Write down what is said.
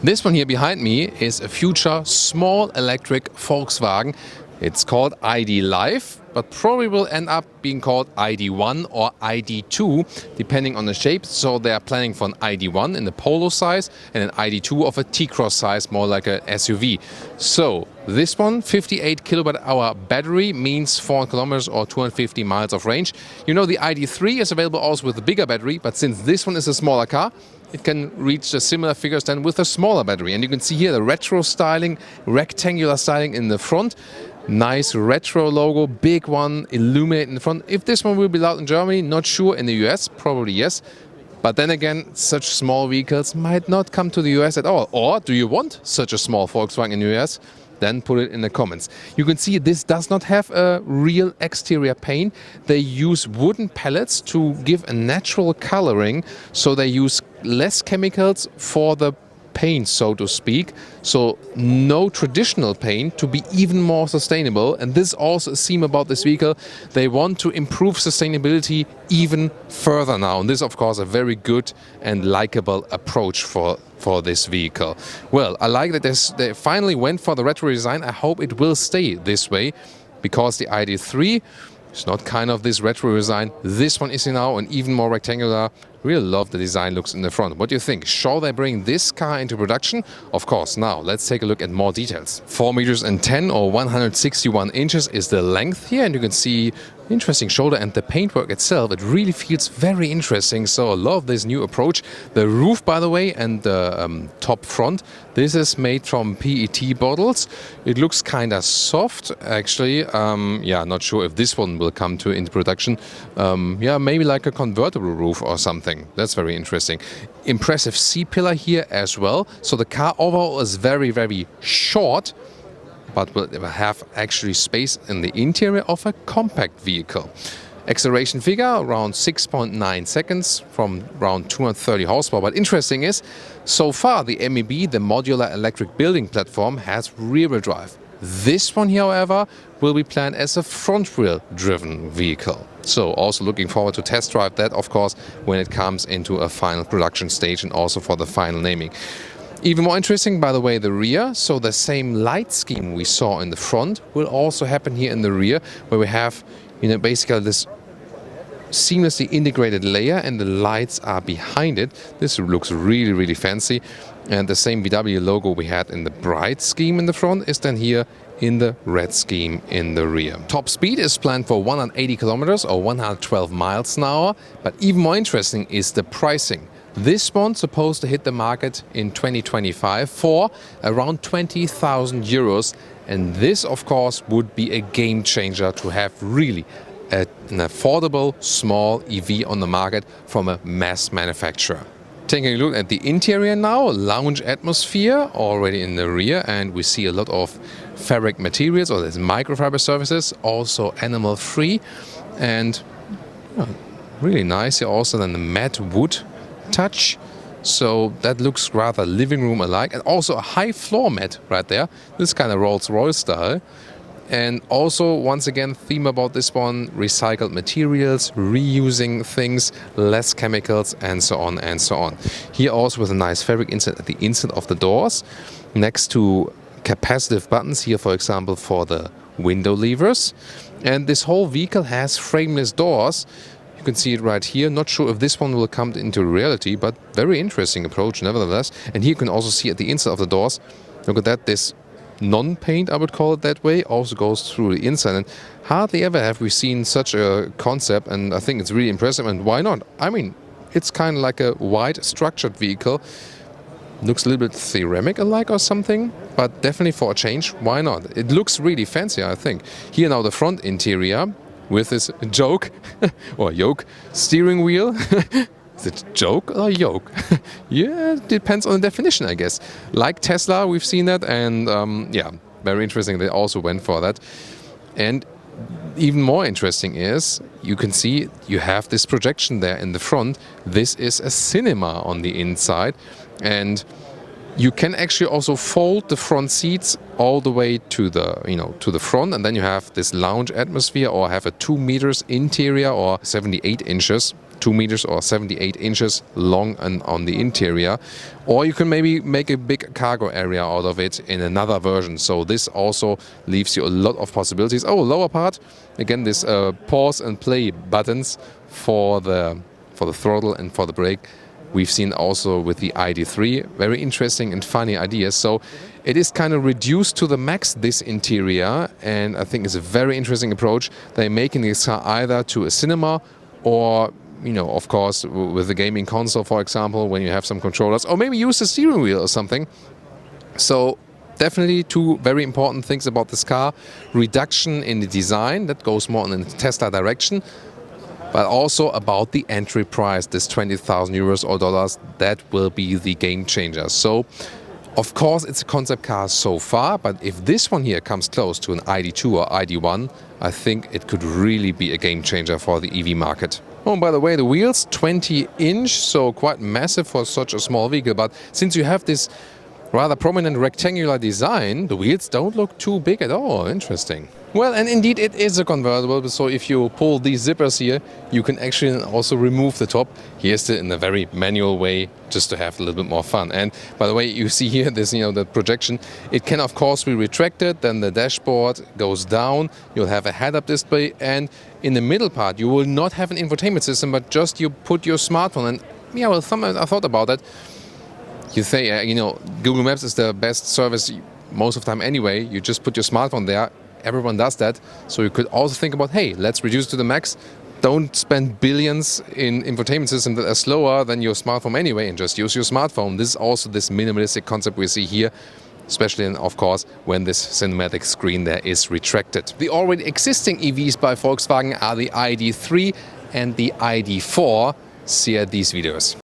This one here behind me is a future small electric Volkswagen. It's called ID Life, but probably will end up being called ID1 or ID2, depending on the shape. So they are planning for an ID1 in the Polo size and an ID2 of a T-Cross size, more like a SUV. So this one, 58 kilowatt-hour battery, means 400 kilometers or 250 miles of range. You know, the ID3 is available also with a bigger battery, but since this one is a smaller car, it can reach the similar figures than with a smaller battery. And you can see here the retro styling, rectangular styling in the front. Nice retro logo, big one, illuminated in the front. If this one will be allowed in Germany, not sure. In the US, probably yes. But then again, such small vehicles might not come to the US at all. Or do you want such a small Volkswagen in the US? Then put it in the comments. You can see this does not have a real exterior paint. They use wooden pellets to give a natural coloring. So they use less chemicals for the paint, so to speak. So no traditional paint, to be even more sustainable. And this is also a theme about this vehicle. They want to improve sustainability even further now. And this is, of course, a very good and likable approach for this vehicle. Well, I like that they finally went for the retro design. I hope it will stay this way, because the ID3 is not kind of this retro design. This one is now an even more rectangular. Really love the design looks in the front. What do you think? Shall they bring this car into production? Of course. Now let's take a look at more details. 4 meters and 10 or 161 inches is the length here, and you can see interesting shoulder and the paintwork itself. It really feels very interesting. So I love this new approach. The roof, by the way, and the top front, this is made from PET bottles. It looks kind of soft, actually. Yeah, not sure if this one will come into production. Yeah, maybe like a convertible roof or something. That's very interesting. Impressive C-pillar here as well. So the car overall is very, very short, but will have actually space in the interior of a compact vehicle. Acceleration figure around 6.9 seconds from around 230 horsepower. But interesting is, so far the MEB, the modular electric building platform, has rear-wheel drive. This one here, however, will be planned as a front-wheel driven vehicle. So also looking forward to test drive that, of course, when it comes into a final production stage and also for the final naming. Even more interesting, by the way, the rear. So the same light scheme we saw in the front will also happen here in the rear, where we have, basically this seamlessly integrated layer and the lights are behind it. This looks really, really fancy. And the same VW logo we had in the bright scheme in the front is then here in the red scheme in the rear. Top speed is planned for 180 kilometers or 112 miles an hour. But even more interesting is the pricing. This one's supposed to hit the market in 2025 for around 20,000 euros. And this, of course, would be a game changer to have really an affordable small EV on the market from a mass manufacturer. Taking a look at the interior now, lounge atmosphere already in the rear, and we see a lot of fabric materials or there's microfiber surfaces, also animal free, and really nice here also then the matte wood touch. So that looks rather living room alike, and also a high floor mat right there. This kind of Rolls-Royce style. And also, once again, theme about this one, recycled materials, reusing things, less chemicals, and so on and so on. Here also with a nice fabric insert at the inside of the doors, next to capacitive buttons here, for example, for the window levers. And this whole vehicle has frameless doors. You can see it right here. Not sure if this one will come into reality, but very interesting approach nevertheless. And here you can also see at the inside of the doors, look at that, this non-paint, I would call it that way, also goes through the inside. And hardly ever have we seen such a concept, and I think it's really impressive. And why not? I mean, it's kind of like a wide structured vehicle. Looks a little bit ceramic-alike or something, but definitely for a change, why not? It looks really fancy, I think. Here now the front interior with this joke or yoke steering wheel. Is it joke or yoke? Yeah, it depends on the definition, I guess. Like Tesla, we've seen that, and yeah, very interesting. They also went for that. And even more interesting is, you can see you have this projection there in the front. This is a cinema on the inside, and you can actually also fold the front seats all the way to the, to the front, and then you have this lounge atmosphere, or have a 2 meters interior or 78 inches. 2 meters or 78 inches long and on the interior. Or you can maybe make a big cargo area out of it in another version. So this also leaves you a lot of possibilities. Oh, lower part, again, this pause and play buttons for the throttle and for the brake. We've seen also with the ID3 very interesting and funny ideas. So it is kind of reduced to the max, this interior, and I think it's a very interesting approach. They're making this car either to a cinema or, of course, with the gaming console, for example, when you have some controllers, or maybe use the steering wheel or something. So definitely two very important things about this car. Reduction in the design, that goes more in the Tesla direction, but also about the entry price, this 20,000 euros or dollars, that will be the game changer. So, of course, it's a concept car so far, but if this one here comes close to an ID2 or ID1, I think it could really be a game changer for the EV market. Oh, and by the way, the wheels, 20-inch, so quite massive for such a small vehicle, but since you have this rather prominent rectangular design, the wheels don't look too big at all. Interesting. Well, and indeed it is a convertible, so if you pull these zippers here, you can actually also remove the top. Here's in a very manual way, just to have a little bit more fun. And by the way, you see here this, the projection. It can of course be retracted, then the dashboard goes down, you'll have a head-up display, and in the middle part you will not have an infotainment system, but just you put your smartphone. And sometimes I thought about that. You say, Google Maps is the best service most of the time anyway. You just put your smartphone there. Everyone does that. So you could also think about, hey, let's reduce to the max. Don't spend billions in infotainment systems that are slower than your smartphone anyway, and just use your smartphone. This is also this minimalistic concept we see here, especially, of course, when this cinematic screen there is retracted. The already existing EVs by Volkswagen are the ID3 and the ID4. See these videos.